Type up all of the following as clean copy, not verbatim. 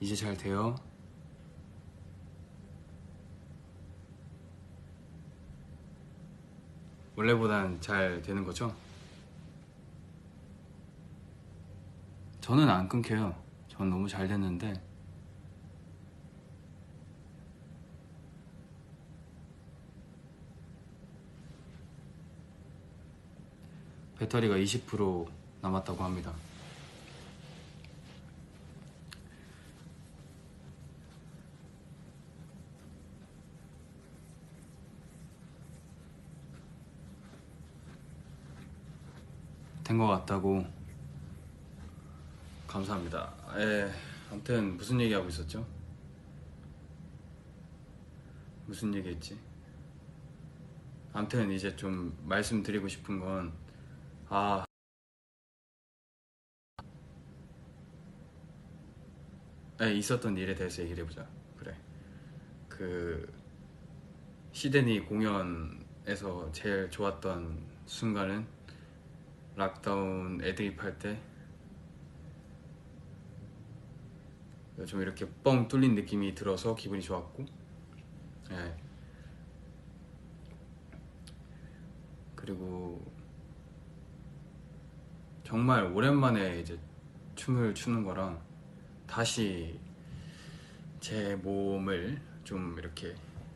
이제 잘 돼요? 원래보단 잘 되는 거죠? 저는 안 끊겨요. 전 너무 잘 됐는데 배터리가 20% 남았다고 합니다. 된 것 같다고. 감사합니다. 아무튼 무슨 얘기하고 있었죠? 무슨 얘기했지? 아무튼 이제 좀 말씀드리고 싶은 건 있었던 일에 대해서 얘기를 해보자. 그래. 그 시드니 공연에서 제일 좋았던 순간은 락다운 애드립할 때 좀 이렇게 뻥 뚫린 느낌이 들어서 기분이 좋았고, 예. 그리고 정말 오랜만에 이제 춤을 추는 거랑 다시 제 몸을 좀 이렇게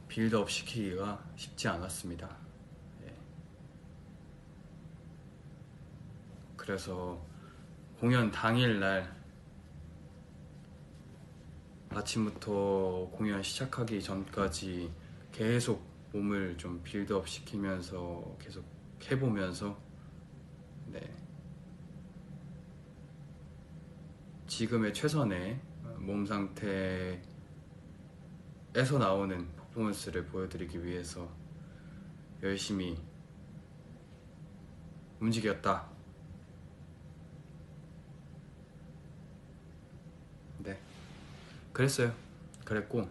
빌드업 시키기가 쉽지 않았습니다. 예. 그래서 공연 당일날 아침부터 공연 시작하기 전까지 계속 몸을 좀 빌드업 시키면서 계속 해보면서, 네, 지금의 최선의 몸 상태에서 나오는 퍼포먼스를 보여드리기 위해서 열심히 움직였다. 네, 그랬어요. 그랬고,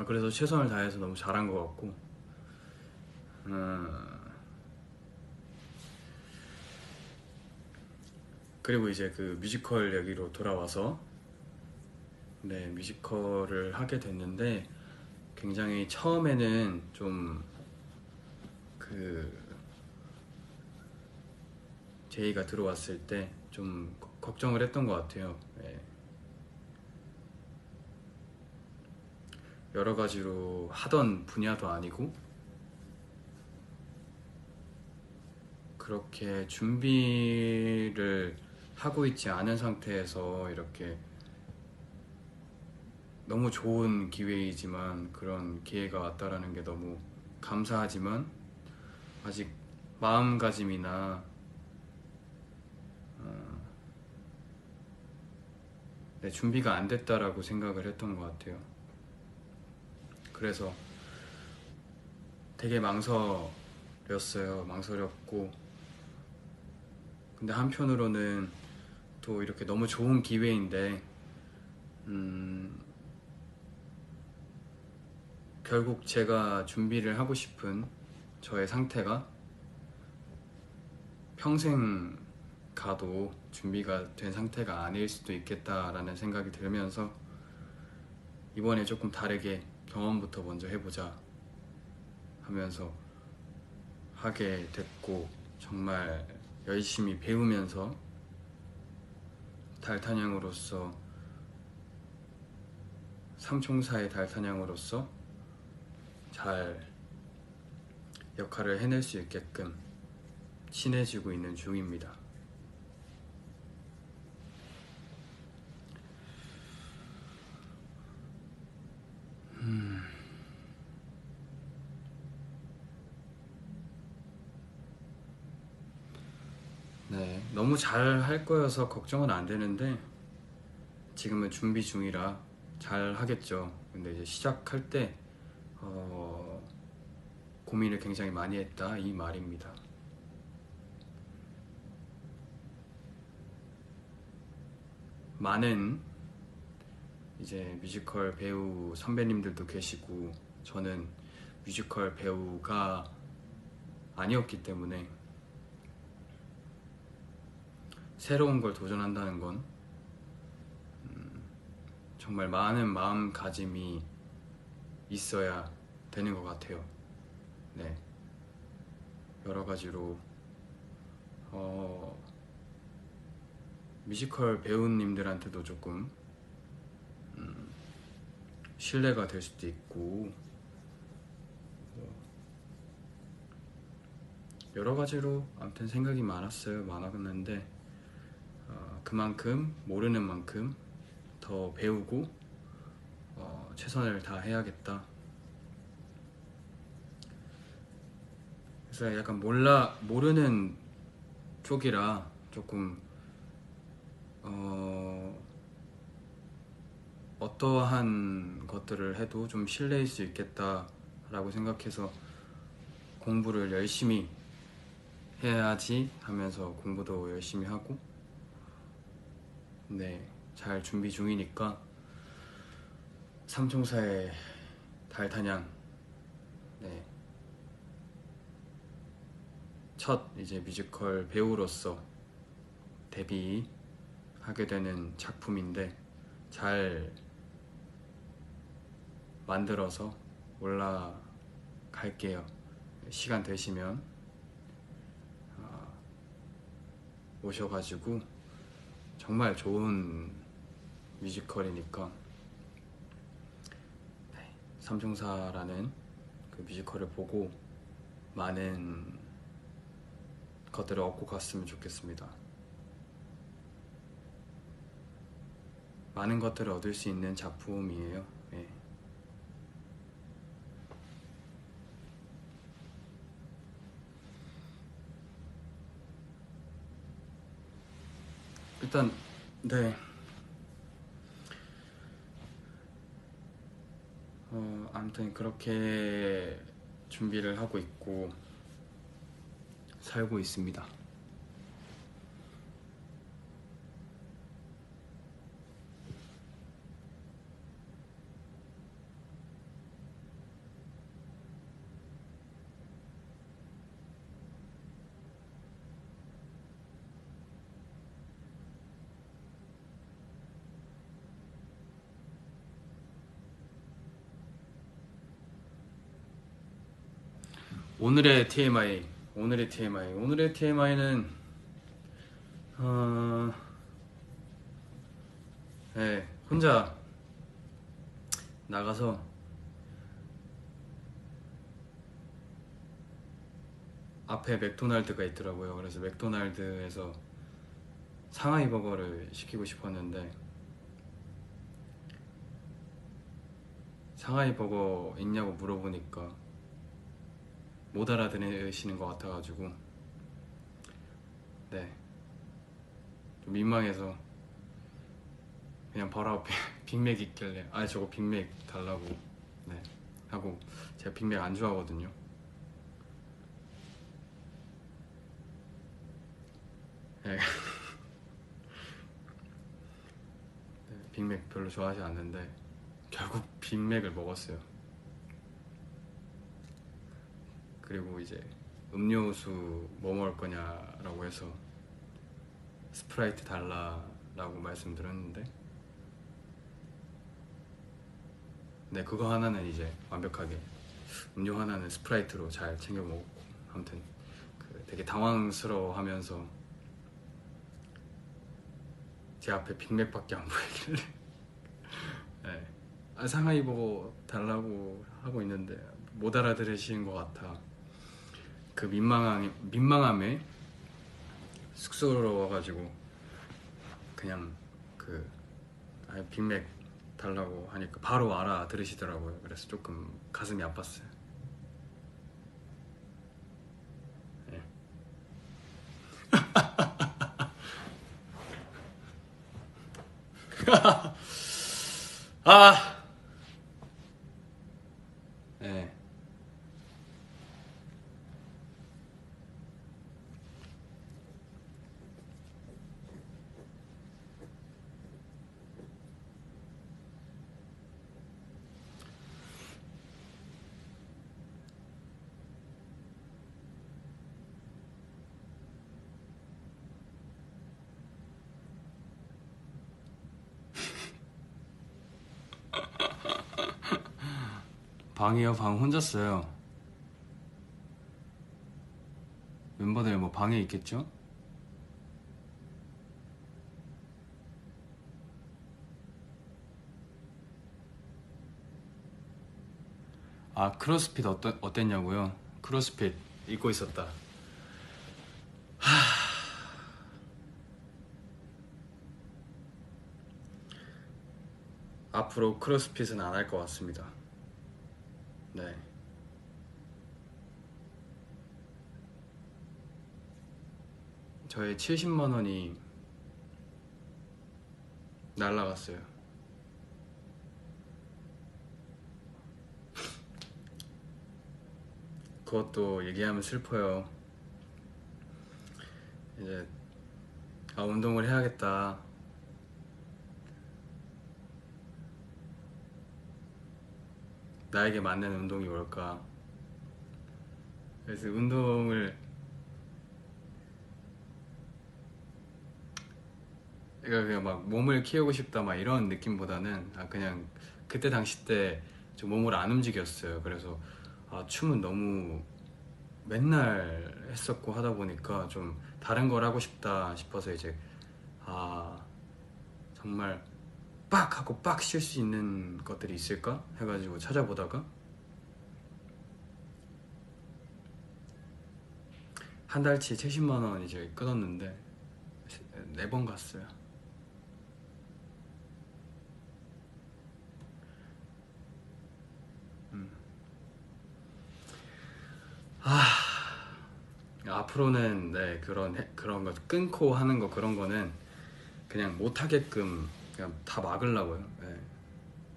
그래서 최선을 다해서 너무 잘한 것 같고, 그리고 이제 그 뮤지컬 얘기로 돌아와서, 네, 뮤지컬을 하게 됐는데 굉장히 처음에는 좀 그 제의가 들어왔을 때 좀 걱정을 했던 것 같아요. 네. 여러 가지로 하던 분야도 아니고 그렇게 준비를 하고 있지 않은 상태에서 이렇게 너무 좋은 기회이지만 그런 기회가 왔다라는 게 너무 감사하지만 아직 마음가짐이나 준비가 안 됐다라고 생각을 했던 것 같아요. 그래서 되게 망설였어요. 망설였고, 근데 한편으로는 또 이렇게 너무 좋은 기회인데 결국 제가 준비를 하고 싶은 저의 상태가 평생 가도 준비가 된 상태가 아닐 수도 있겠다라는 생각이 들면서 이번에 조금 다르게 경험부터 먼저 해보자 하면서 하게 됐고, 정말 열심히 배우면서 달타냥으로서, 삼총사의 달타냥으로서 잘 역할을 해낼 수 있게끔 친해지고 있는 중입니다. 네, 너무 잘 할 거여서 걱정은 안 되는데 지금은 준비 중이라 잘 하겠죠. 근데 이제 시작할 때 고민을 굉장히 많이 했다, 이 말입니다. 많은 이제 뮤지컬 배우 선배님들도 계시고 저는 뮤지컬 배우가 아니었기 때문에 새로운 걸 도전한다는 건 정말 많은 마음가짐이 있어야 되는 것 같아요. 네, 여러 가지로 뮤지컬 배우님들한테도 조금 신뢰가 될 수도 있고, 여러 가지로 아무튼 생각이 많았는데 그만큼 모르는 만큼 더 배우고 최선을 다해야겠다. 그래서 약간 모르는 쪽이라 조금 어떠한 것들을 해도 좀 신뢰일 수 있겠다 라고 생각해서 공부를 열심히 해야지 하면서 공부도 열심히 하고, 네, 잘 준비 중이니까 삼총사의 달단양, 네, 첫 이제 뮤지컬 배우로서 데뷔하게 되는 작품인데 잘 만들어서 올라갈게요. 시간 되시면 오셔가지고, 정말 좋은 뮤지컬이니까, 네, 삼총사라는 그 뮤지컬을 보고 많은 것들을 얻고 갔으면 좋겠습니다. 많은 것들을 얻을 수 있는 작품이에요. 네. 일단 네, 아무튼 그렇게 준비를 하고 있고 살고 있습니다. 오늘의 TMI는 네, 혼자 나가서 앞에 맥도날드가 있더라고요. 그래서 맥도날드에서 상하이 버거를 시키고 싶었는데 상하이 버거 있냐고 물어보니까 못 알아들으시는 것 같아가지고, 네, 좀 민망해서 그냥 바로 앞에 빅맥 있길래 저거 빅맥 달라고, 네, 하고, 제가 빅맥 안 좋아하거든요. 네. 네, 빅맥 별로 좋아하지 않는데 결국 빅맥을 먹었어요. 그리고 이제 음료수 뭐 먹을 거냐라고 해서 스프라이트 달라라고 말씀드렸는데, 네, 그거 하나는 이제 완벽하게, 음료 하나는 스프라이트로 잘 챙겨 먹었고, 아무튼 되게 당황스러워하면서 제 앞에 빅맥밖에 안 보이길래 네, 상하이 버거 달라고 하고 있는데 못 알아들으시는 것 같아. 그 민망함에 쑥스러워가지고 그냥 빅맥 달라고 하니까 바로 알아들으시더라고요. 그래서 조금 가슴이 아팠어요. 네. 네. 방이요? 방 혼자 써요. 멤버들 뭐 방에 있겠죠? 아, 크로스핏 어땠냐고요? 크로스핏 잊고 있었다. 앞으로 크로스핏은 안 할 것 같습니다. 네. 저의 70만 원이 날라갔어요. 그것도 얘기하면 슬퍼요. 이제 운동을 해야겠다. 나에게 맞는 운동이 뭘까? 그래서 운동을 그냥 막 몸을 키우고 싶다 막 이런 느낌보다는 그냥 그때 당시 때 좀 몸을 안 움직였어요. 그래서 춤은 너무 맨날 했었고 하다 보니까 좀 다른 걸 하고 싶다 싶어서 이제 정말 빡 하고 빡 쉴 수 있는 것들이 있을까 해가지고 찾아보다가 한 달치 70만 원 이제 끊었는데 4번 갔어요. 앞으로는 네, 그런 거 끊고 하는 거 그런 거는 그냥 못 하게끔 그냥 다 막으려고요. 네.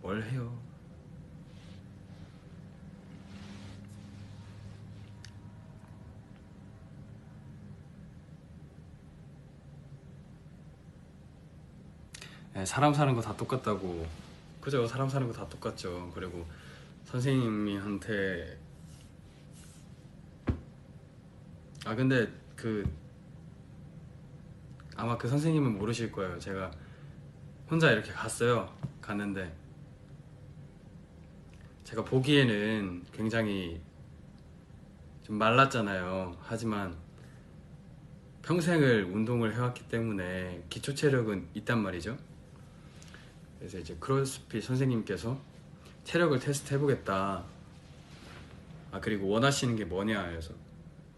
뭘 해요? 네, 사람 사는 거 다 똑같다고. 그죠? 사람 사는 거 다 똑같죠. 그리고 선생님한테 근데 아마 그 선생님은 모르실 거예요. 제가 혼자 이렇게 갔는데 제가 보기에는 굉장히 좀 말랐잖아요. 하지만 평생을 운동을 해왔기 때문에 기초 체력은 있단 말이죠. 그래서 이제 크로스핏 선생님께서 체력을 테스트 해보겠다. 그리고 원하시는 게 뭐냐 해서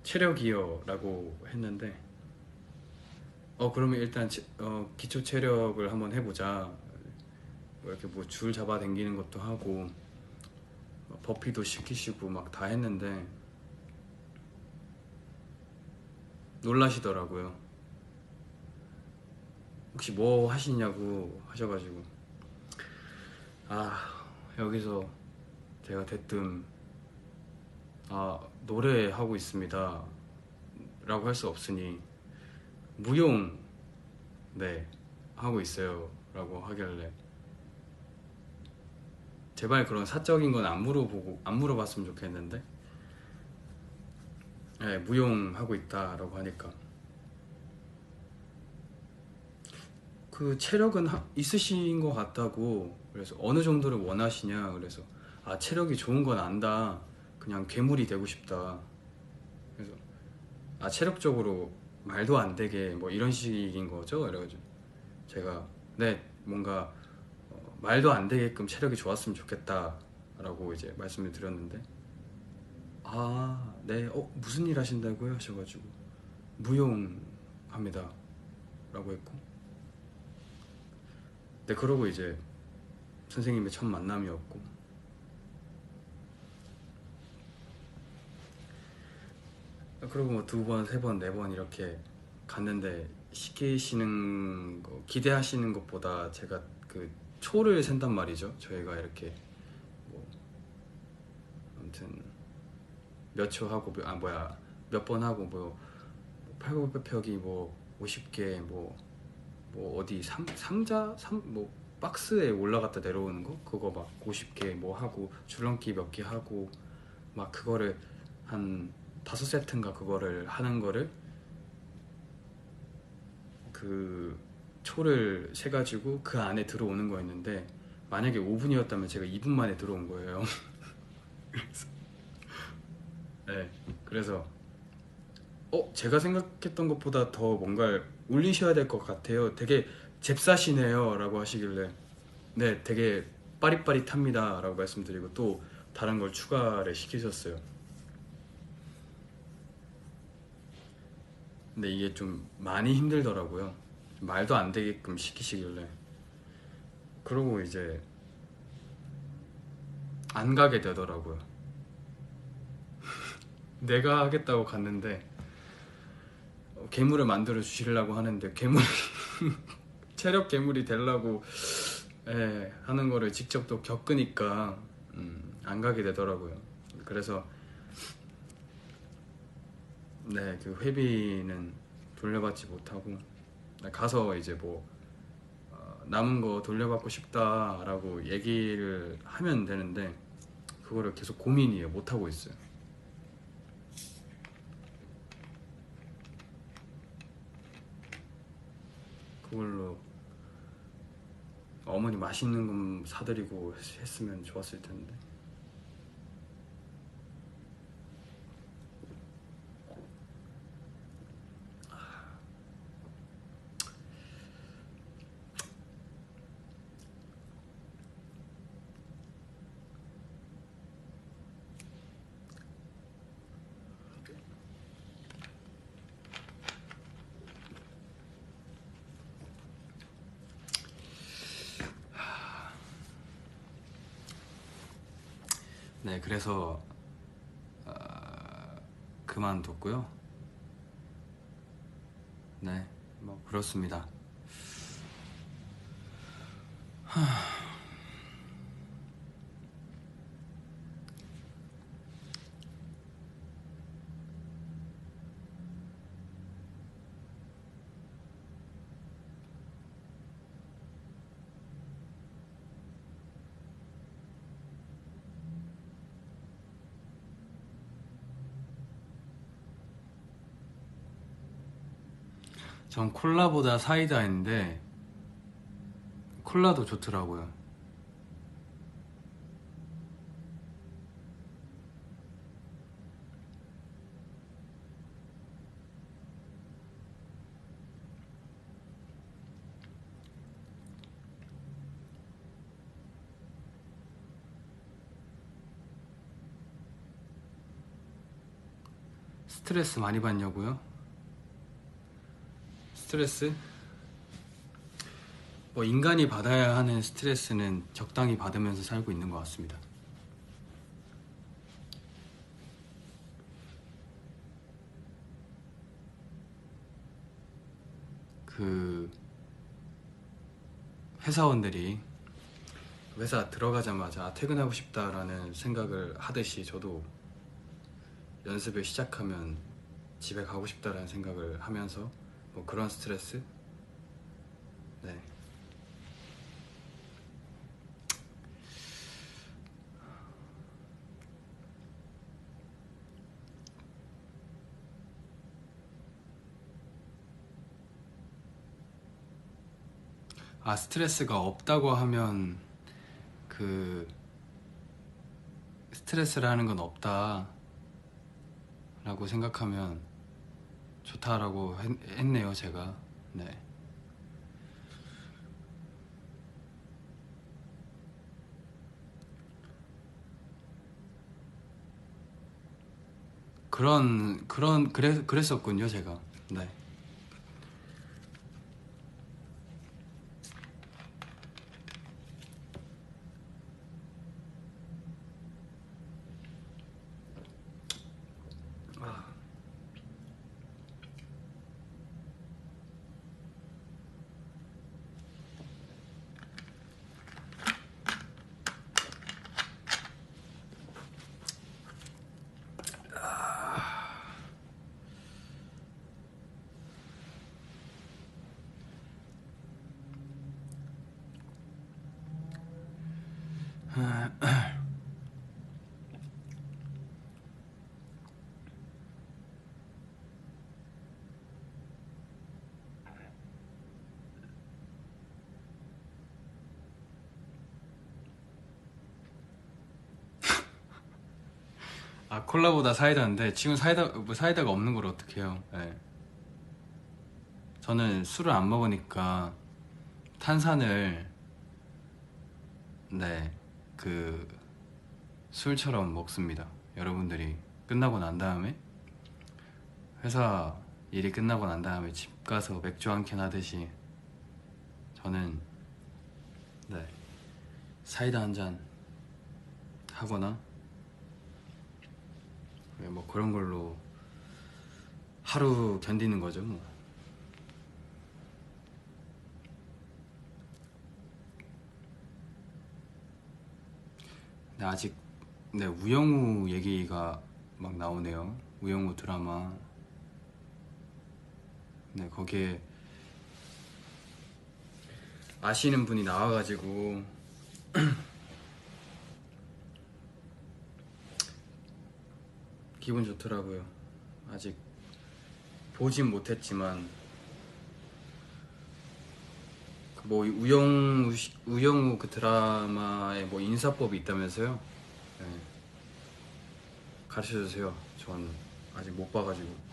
체력이요 라고 했는데 그러면 일단 기초 체력을 한번 해보자. 이렇게 뭐 줄 잡아 당기는 것도 하고 버피도 시키시고 막 다 했는데 놀라시더라고요. 혹시 뭐 하시냐고 하셔가지고 여기서 제가 대뜸 노래하고 있습니다 라고 할 수 없으니 무용 네 하고 있어요 라고 하길래 제발 그런 사적인 건 안 물어봤으면 좋겠는데 네, 무용하고 있다 라고 하니까 그 체력은 있으신 것 같다고. 그래서 어느 정도를 원하시냐 그래서 체력이 좋은 건 안다. 그냥 괴물이 되고 싶다. 그래서 체력적으로 말도 안 되게 뭐 이런 식인 거죠. 그래가지고 제가 네 뭔가 말도 안 되게끔 체력이 좋았으면 좋겠다 라고 이제 말씀을 드렸는데 네 무슨 일 하신다고요 하셔가지고 무용합니다 라고 했고 네 그러고 이제 선생님의 첫 만남이었고 그리고 뭐 2번, 3번, 4번 이렇게 갔는데 시키시는 거 기대하시는 것보다 제가 그 초를 센단 말이죠. 저희가 이렇게 뭐 아무튼 몇 초 하고 몇 번 하고 뭐 팔굽혀펴기 뭐 50개 뭐 어디 상자 뭐 박스에 올라갔다 내려오는 거 그거 막 50개 뭐 하고 줄넘기 몇 개 하고 막 그거를 한 5세트인가 그거를 하는 거를 그 초를 세가지고 그 안에 들어오는 거였는데 만약에 5분이었다면 제가 2분 만에 들어온 거예요. 네, 그래서 제가 생각했던 것보다 더 뭔가를 올리셔야 될 것 같아요. 되게 잽싸시네요 라고 하시길래 네, 되게 빠릿빠릿합니다 라고 말씀드리고 또 다른 걸 추가를 시키셨어요. 근데 이게 좀 많이 힘들더라고요. 말도 안 되게끔 시키시길래. 그러고 이제 안 가게 되더라고요. 내가 하겠다고 갔는데 괴물을 만들어 주시려고 하는데 괴물이 체력 괴물이 되려고 하는 거를 직접 또 겪으니까 안 가게 되더라고요. 그래서 네, 그 회비는 돌려받지 못하고 가서 이제 뭐 남은 거 돌려받고 싶다라고 얘기를 하면 되는데 그거를 계속 고민이에요. 못하고 있어요. 그걸로 어머니 맛있는 거 사드리고 했으면 좋았을 텐데. 네, 그래서 그만뒀고요. 네, 뭐 그렇습니다. 전 콜라보다 사이다인데 콜라도 좋더라고요. 스트레스 많이 받냐고요? 스트레스? 뭐 인간이 받아야 하는 스트레스는 적당히 받으면서 살고 있는 것 같습니다. 그 회사원들이 회사 들어가자마자 퇴근하고 싶다라는 생각을 하듯이 저도 연습을 시작하면 집에 가고 싶다라는 생각을 하면서 뭐 그런 스트레스? 네. 스트레스가 없다고 하면 그 스트레스라는 건 없다 라고 생각하면 좋다라고 했네요 제가. 네. 그랬었군요 제가. 네. 아 콜라보다 사이다인데 지금 사이다 뭐 사이다가 없는 걸 어떡해요. 네. 저는 술을 안 먹으니까 탄산을 네 그 술처럼 먹습니다. 여러분들이 끝나고 난 다음에 회사 일이 끝나고 난 다음에 집 가서 맥주 한 캔 하듯이 저는 네 사이다 한 잔 하거나 뭐 그런 걸로 하루 견디는 거죠 뭐. 근데 아직 네 우영우 얘기가 막 나오네요. 우영우 드라마. 네 거기에 아시는 분이 나와가지고 기분 좋더라고요. 아직 보진 못했지만 뭐 우영우 그 드라마에 뭐 인사법이 있다면서요? 네. 가르쳐주세요. 전 아직 못 봐가지고.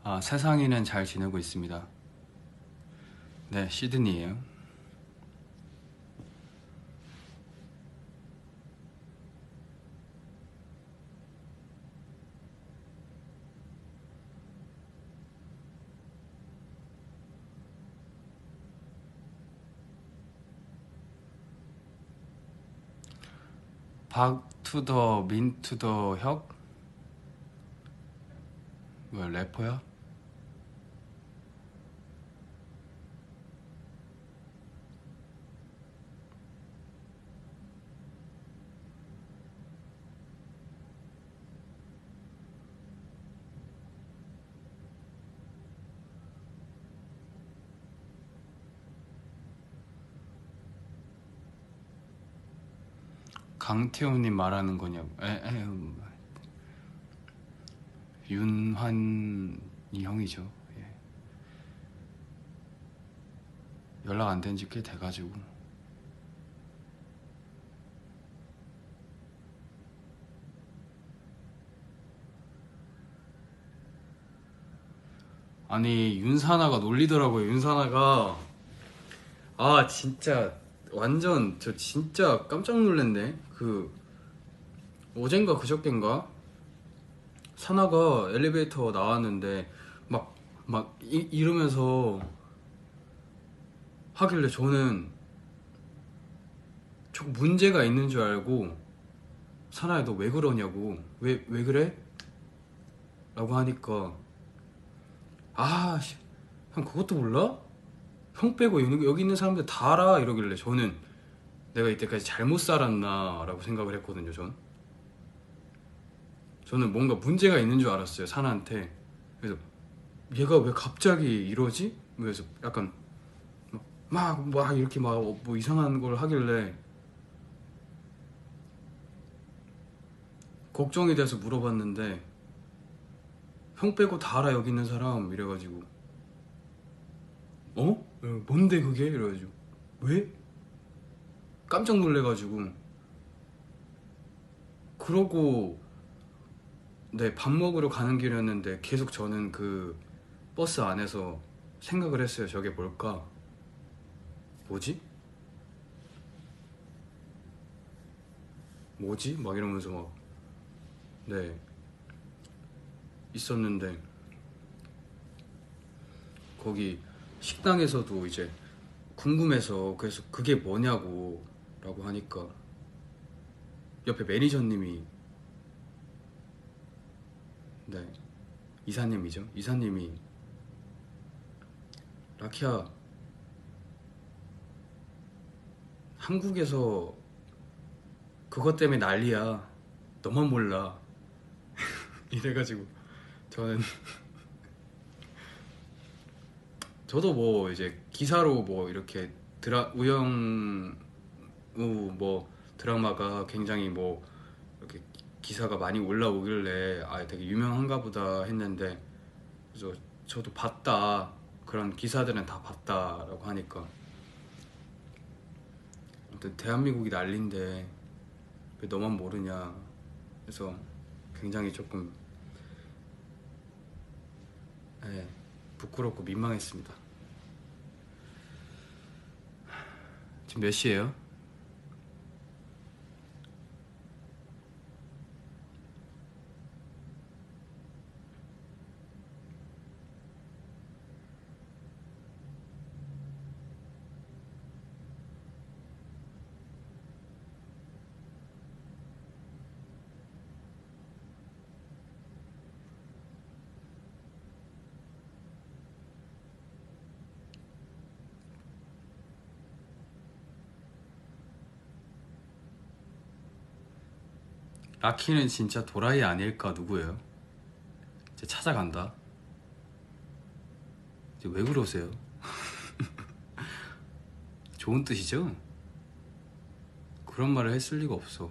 아, 세상이는 잘 지내고 있습니다. 네, 시드니예요. 박투더 민투더 혁? 뭐야, 래퍼야? 강태호님 말하는 거냐고. 윤환이 형이죠. 예. 연락 안 된 지 꽤 돼가지고. 아니 윤사나가 놀리더라고요. 윤사나가 아 진짜 완전 저 진짜 깜짝 놀랐네. 그 어젠가 그저껜가 사나가 엘리베이터 나왔는데 막 이러면서 하길래 저는 저 문제가 있는 줄 알고 사나야 너 왜 그러냐고 왜 그래? 라고 하니까 아 형 그것도 몰라? 형 빼고 여기 있는 사람들 다 알아 이러길래 저는 내가 이때까지 잘못 살았나 라고 생각을 했거든요. 저는 뭔가 문제가 있는 줄 알았어요, 사나한테. 그래서 얘가 왜 갑자기 이러지? 그래서 약간 막 이렇게 막 뭐 이상한 걸 하길래 걱정이 돼서 물어봤는데 형 빼고 다 알아 여기 있는 사람 이래가지고 어? 뭔데 그게? 이래가지고 왜? 깜짝 놀래가지고 그러고 네, 밥 먹으러 가는 길이었는데 계속 저는 그 버스 안에서 생각을 했어요. 저게 뭘까? 뭐지? 뭐지? 막 이러면서 막 네 있었는데 거기 식당에서도 이제 궁금해서 그래서 그게 뭐냐고 라고 하니까 옆에 매니저님이 네 이사님이죠. 이사님이 라키야 한국에서 그것 때문에 난리야 너만 몰라 이래가지고 저는 저도 뭐 이제 기사로 뭐 이렇게 우영우 뭐 드라마가 굉장히 뭐 이렇게 기사가 많이 올라오길래 아 되게 유명한가 보다 했는데, 그래서 저도 봤다, 그런 기사들은 다 봤다라고 하니까 아무튼 대한민국이 난린데 왜 너만 모르냐 해서 굉장히 조금 부끄럽고 민망했습니다. 지금 몇 시예요? 라키는 진짜 도라이 아닐까? 누구예요? 이제 찾아간다. 이제 왜 그러세요? 좋은 뜻이죠? 그런 말을 했을 리가 없어.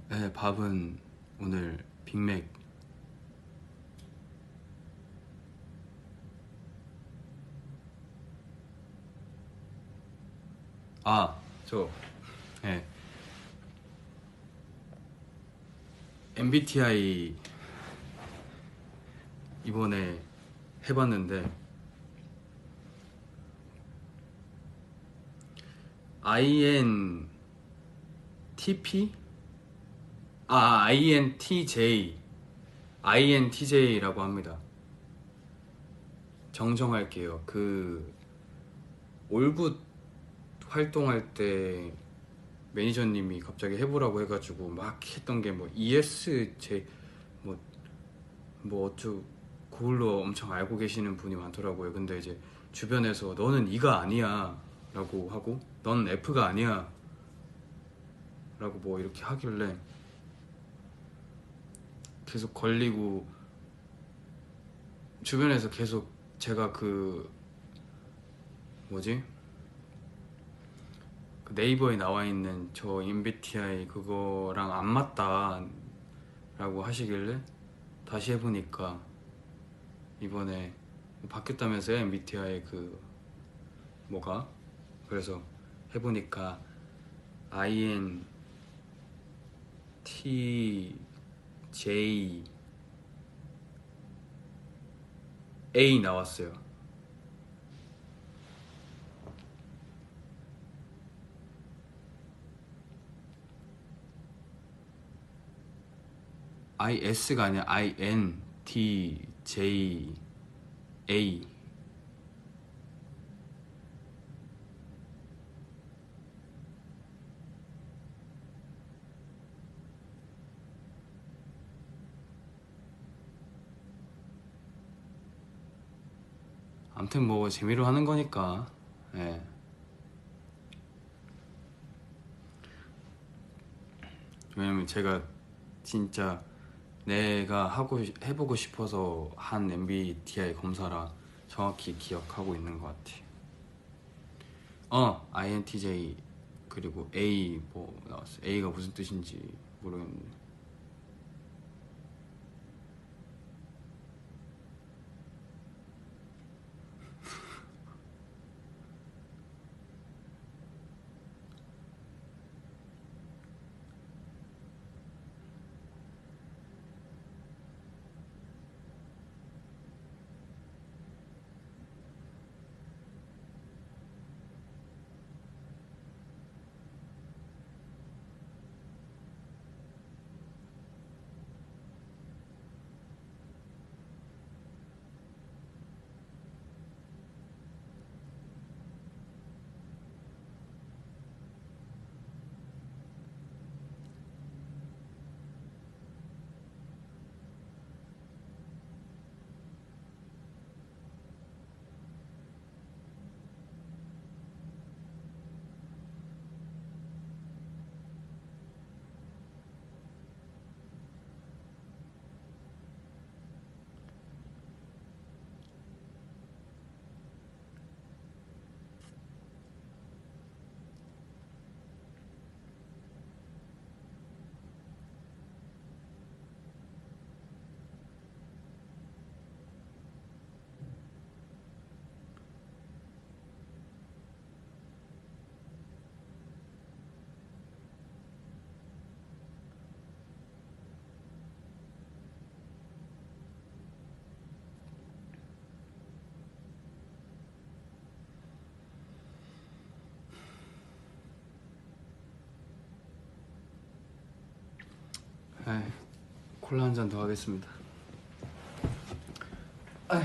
네, 밥은 오늘 빅맥. 네, MBTI 이번에 해봤는데 INTP? INTJ라고 합니다. 정정할게요. 그 올굿 활동할 때 매니저님이 갑자기 해보라고 해가지고 막 했던 게 뭐 ESJ 뭐 어쩌, 그걸로 엄청 알고 계시는 분이 많더라고요. 근데 이제 주변에서 너는 E가 아니야 라고 하고 넌 F가 아니야 라고 뭐 이렇게 하길래 계속 걸리고, 주변에서 계속 제가 그 뭐지? 그 네이버에 나와 있는 저 MBTI 그거랑 안 맞다 라고 하시길래 다시 해보니까 이번에 바뀌었다면서요, MBTI 그 뭐가. 그래서 해보니까 INTJ A 나왔어요. IS가 아니라 INTJ A. 아무튼 뭐 재미로 하는 거니까. 예. 왜냐면 제가 진짜 내가 해보고 싶어서 한 MBTI 검사라 정확히 기억하고 있는 것 같아. INTJ 그리고 A 뭐 나왔어. A가 무슨 뜻인지 모르겠는데. 아이, 콜라 한 잔 더 하겠습니다. 아휴.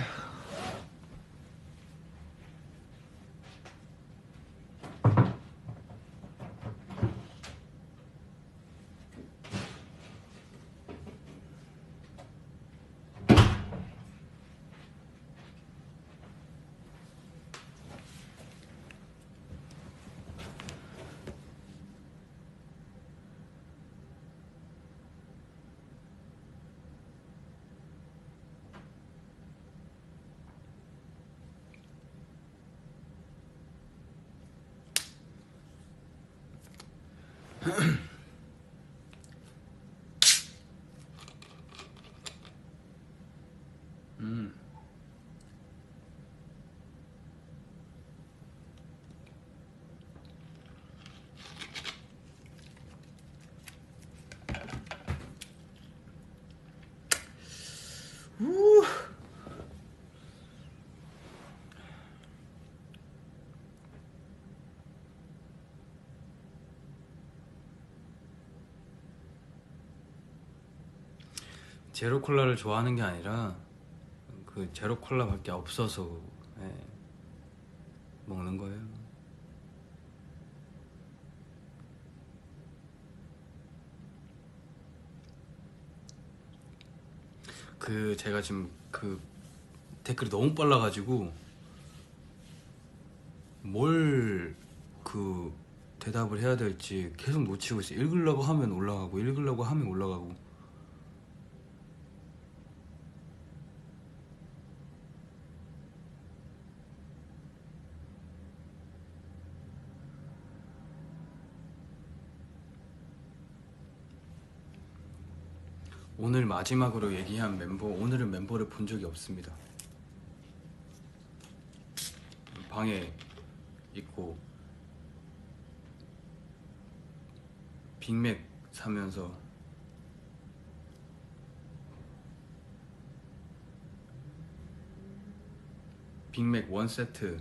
제로 콜라를 좋아하는 게 아니라 그 제로 콜라밖에 없어서 먹는 거예요. 그 제가 지금 그 댓글이 너무 빨라가지고 뭘 그 대답을 해야 될지 계속 놓치고 있어요. 읽으려고 하면 올라가고 읽으려고 하면 올라가고. 오늘 마지막으로 얘기한 멤버, 오늘은 멤버를 본 적이 없습니다. 방에 있고 빅맥 사면서 빅맥 1세트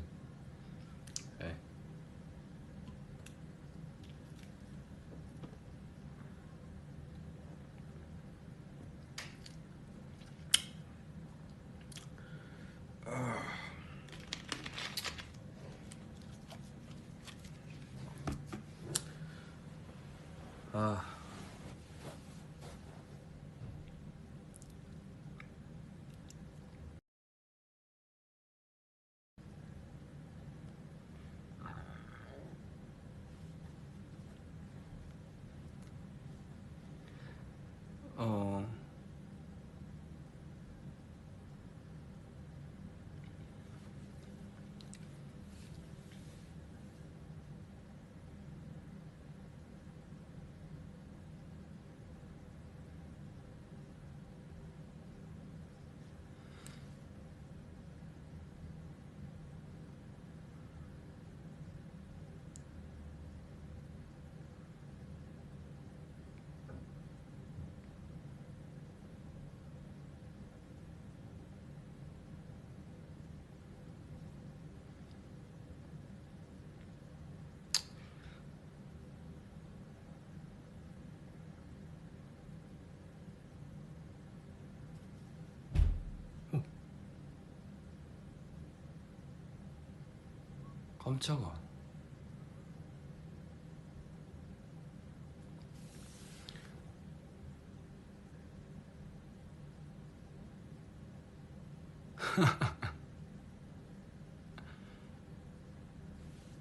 깜짝아.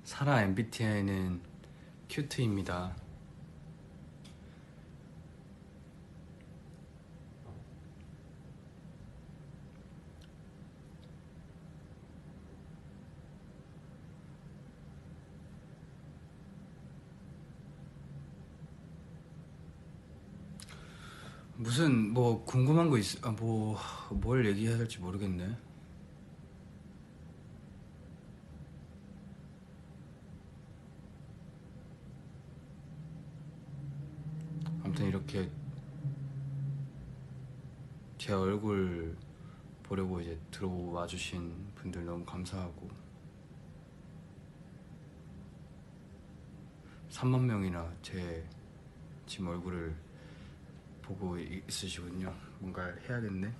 사라 MBTI는 큐트입니다. 무슨 뭐 궁금한 거 있.. 뭘 얘기해야 될지 모르겠네. 아무튼 이렇게 제 얼굴 보려고 이제 들어와 주신 분들 너무 감사하고 3만 명이나 제 지금 얼굴을 보고 있으시군요. 뭔가를 해야겠네.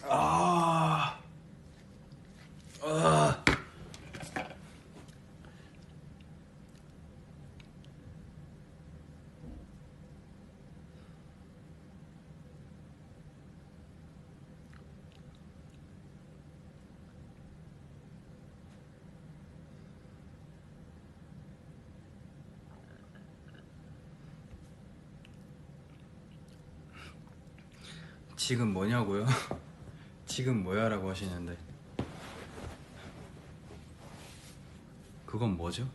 아, 아. 지금 뭐냐고요? 지금 뭐야라고 하시는데 그건 뭐죠?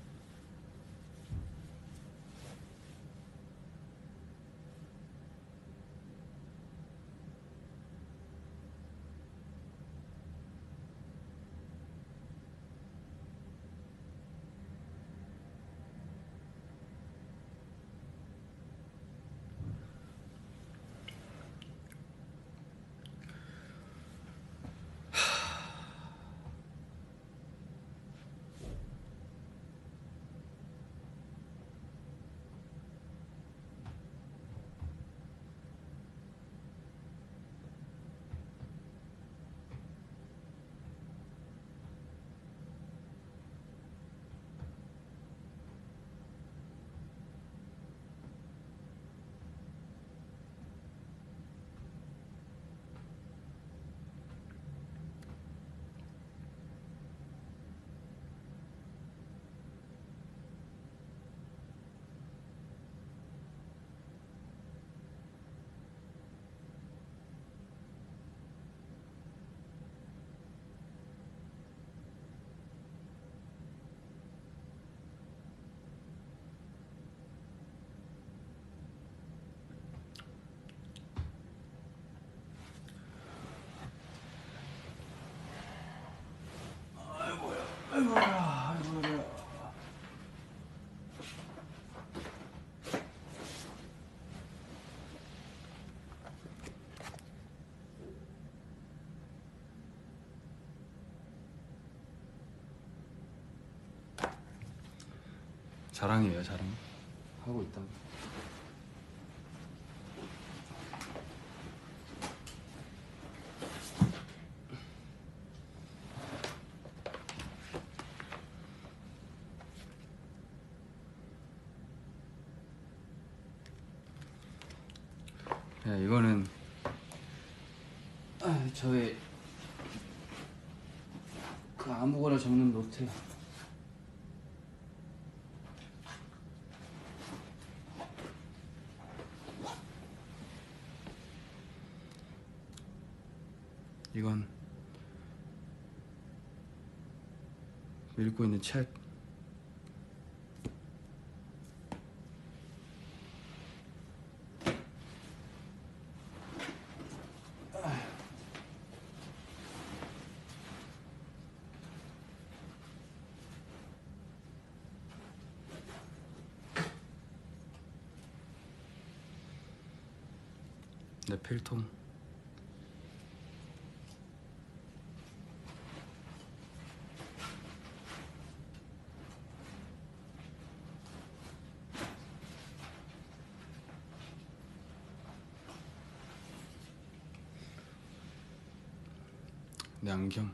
자랑이에요, 자랑. 하고 있다. 네, 이거는 저의 그 아무거나 적는 노트예요. 이건 읽고 있는 책. 내 필통. 내 안경.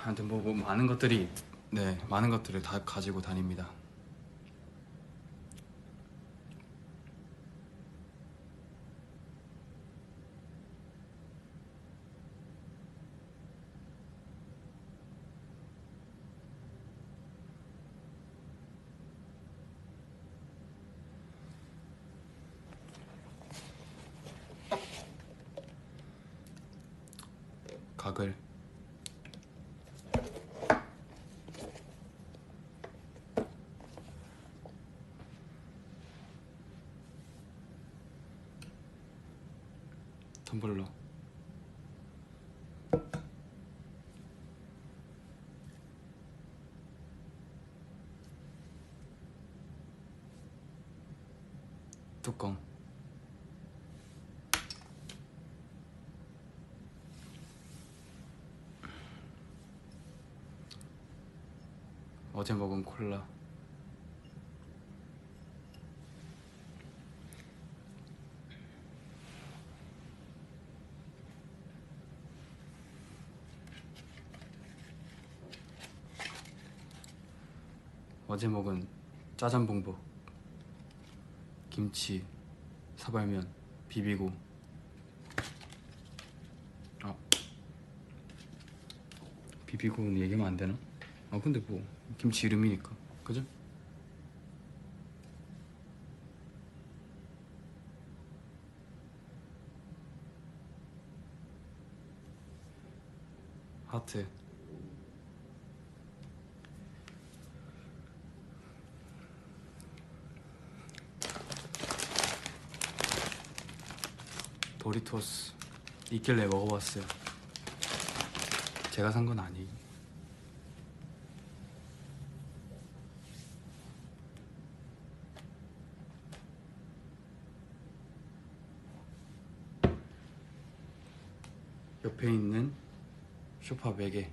아무튼 뭐 많은 것들이, 네, 많은 것들을 다 가지고 다닙니다. 각을 텀블러 뚜껑 어제 먹은 콜라 어제 먹은 짜장봉복 김치 사발면 비비고 비비고는 얘기하면 안 되나? 근데 뭐 김치 이름이니까 그죠? 하트 도리토스 있길래 먹어봤어요. 제가 산 건 아니에요. 옆에 있는 쇼파 베개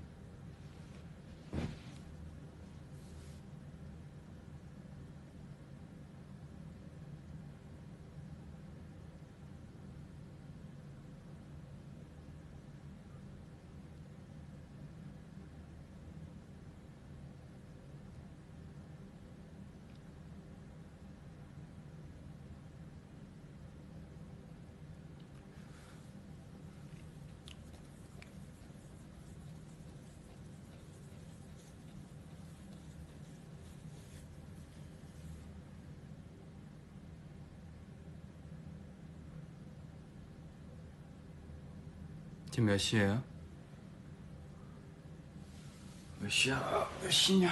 지금 몇 시예요? 몇 시야? 몇 시냐?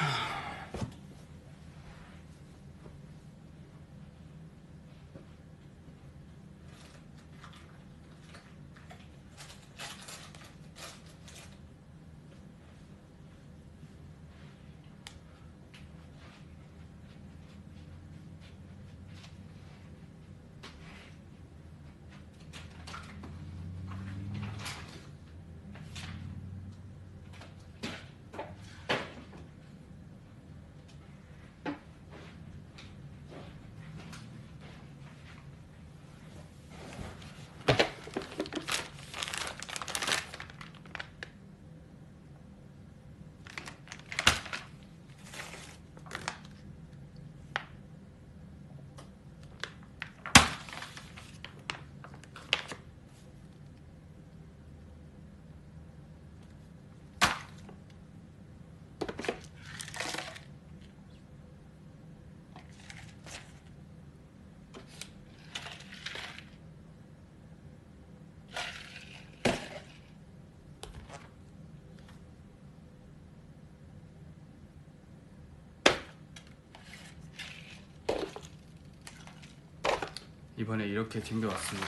이번에 이렇게 챙겨왔습니다.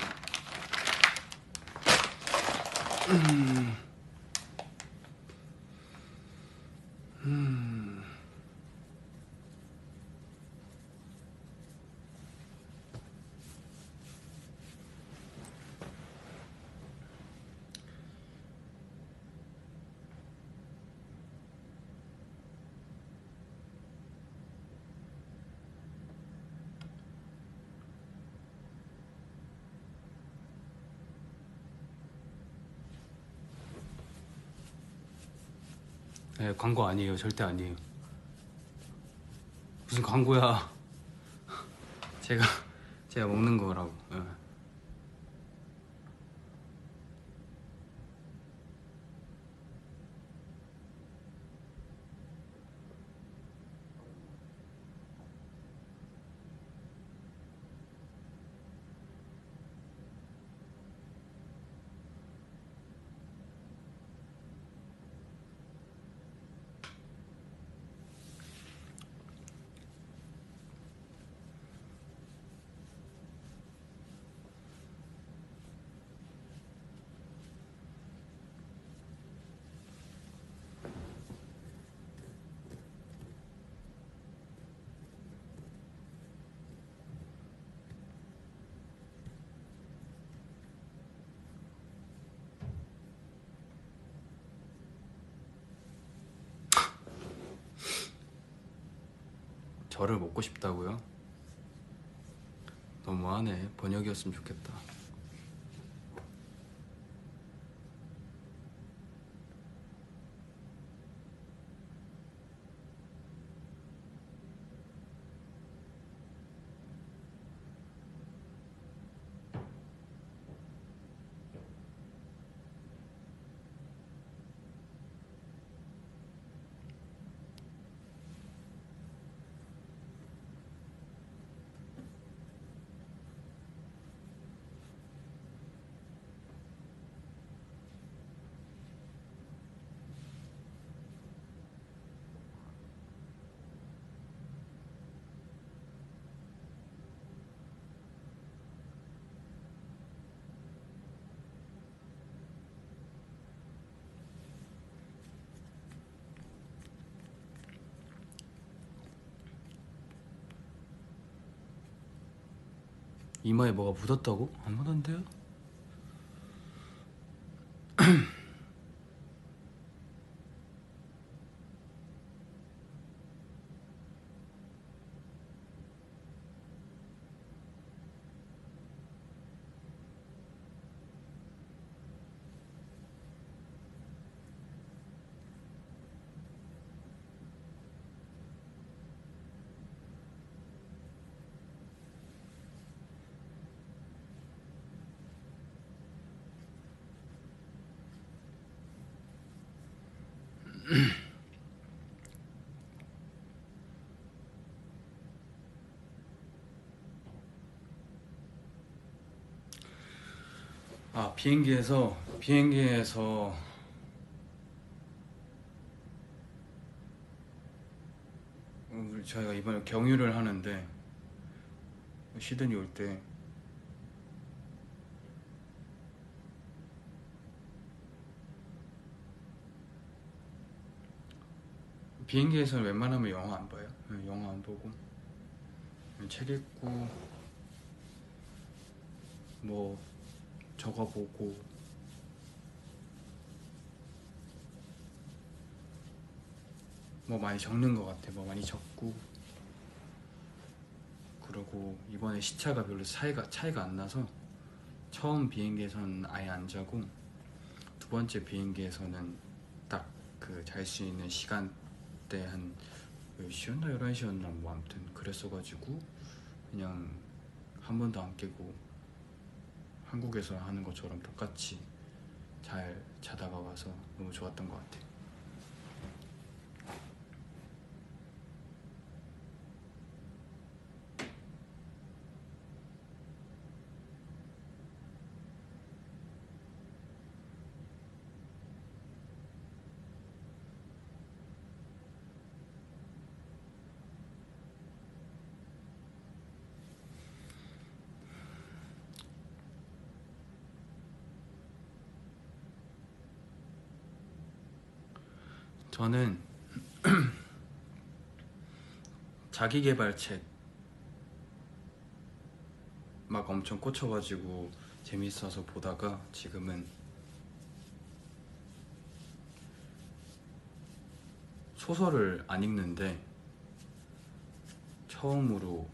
네, 광고 아니에요. 절대 아니에요. 무슨 광고야. 제가 먹는 거라고. 네. 저를 먹고 싶다고요? 너무하네. 번역이었으면 좋겠다. 이마에 뭐가 묻었다고? 안 묻었는데요? 아, 비행기에서 저희가 이번에 경유를 하는데 시드니 올 때 비행기에서는 웬만하면 영화 안 봐요. 영화 안 보고 책 읽고 뭐 적어보고 뭐 많이 적는 것 같아. 뭐 많이 적고 그러고 이번에 시차가 별로 차이가 안 나서 처음 비행기에서는 아예 안 자고 두 번째 비행기에서는 딱 그 잘 수 있는 시간대 한 10시였나 11시였나 뭐 아무튼 그랬어가지고 그냥 한 번도 안 깨고 한국에서 하는 것처럼 똑같이 잘 자다가 와서 너무 좋았던 것 같아요. 저는 자기계발책 막 엄청 꽂혀가지고 재밌어서 보다가 지금은 소설을 안 읽는데 처음으로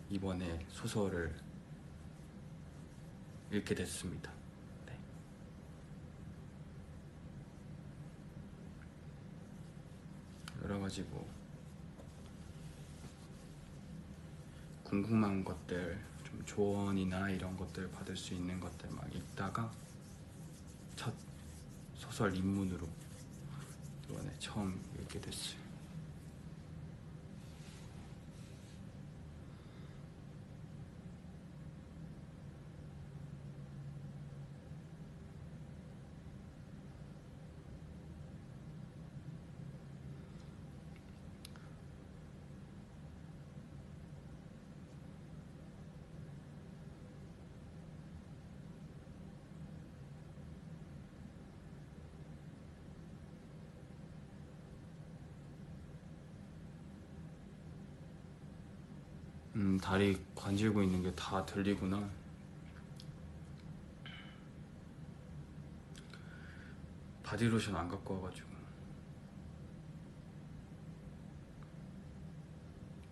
이번에 소설을 읽게 됐습니다. 네. 여러가지 뭐 궁금한 것들 좀 조언이나 이런 것들 받을 수 있는 것들 막 읽다가 첫 소설 입문으로 이번에 처음 읽게 됐어요. 다리 관질고 있는 게 다 들리구나. 바디로션 안 갖고 와가지고.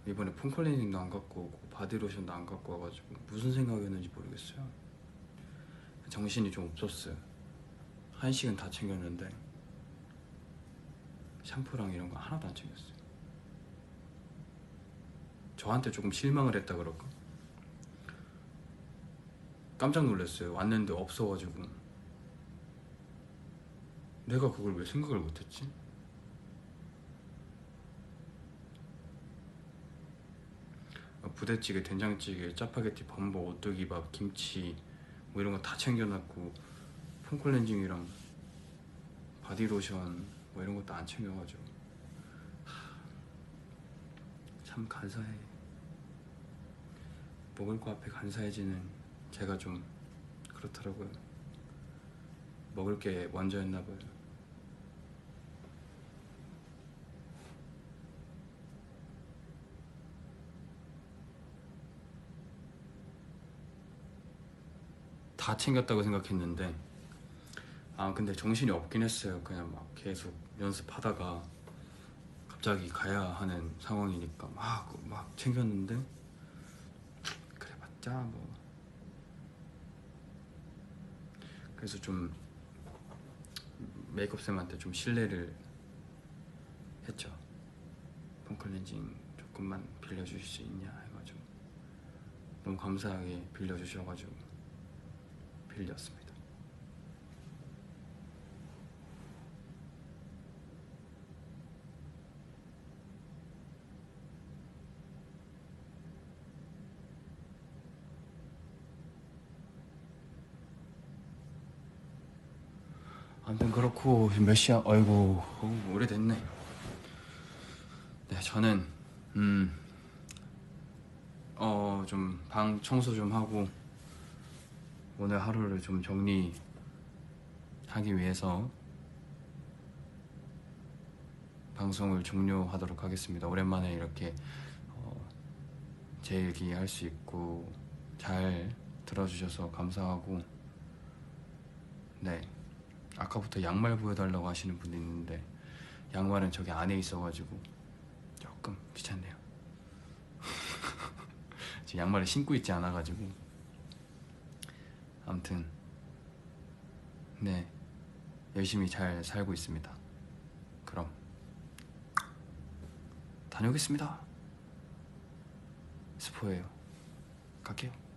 이번에 폼클렌징도 안 갖고 오고 바디로션도 안 갖고 와가지고 무슨 생각이었는지 모르겠어요. 정신이 좀 없었어요. 한식은 다 챙겼는데 샴푸랑 이런 거 하나도 안 챙겼어요. 저한테 조금 실망을 했다 그럴까? 깜짝 놀랐어요. 왔는데 없어가지고 내가 그걸 왜 생각을 못했지? 부대찌개, 된장찌개, 짜파게티, 범벅, 오뚜기밥, 김치 뭐 이런 거 다 챙겨놨고 폼클렌징이랑 바디로션 뭐 이런 것도 안 챙겨가지고 참 간사해. 먹을 거 앞에 간사해지는 제가 좀 그렇더라고요. 먹을 게 먼저였나봐요. 다 챙겼다고 생각했는데 근데 정신이 없긴 했어요. 그냥 막 계속 연습하다가 갑자기 가야 하는 상황이니까 막 챙겼는데 그래봤자 뭐. 그래서 좀 메이크업쌤한테 좀 신뢰를 했죠. 폼클렌징 조금만 빌려주실 수 있냐 해가지고 너무 감사하게 빌려주셔가지고 빌렸습니다. 아무튼 그렇고 몇 시야? 아이고 오래됐네. 네, 저는 좀 방 청소 좀 하고 오늘 하루를 좀 정리하기 위해서 방송을 종료하도록 하겠습니다. 오랜만에 이렇게 제 얘기 할 수 있고 잘 들어주셔서 감사하고, 네, 아까부터 양말 보여달라고 하시는 분이 있는데 양말은 저기 안에 있어가지고 조금 귀찮네요. 지금 양말을 신고 있지 않아가지고. 아무튼 네, 열심히 잘 살고 있습니다. 그럼 다녀오겠습니다. 스포예요. 갈게요.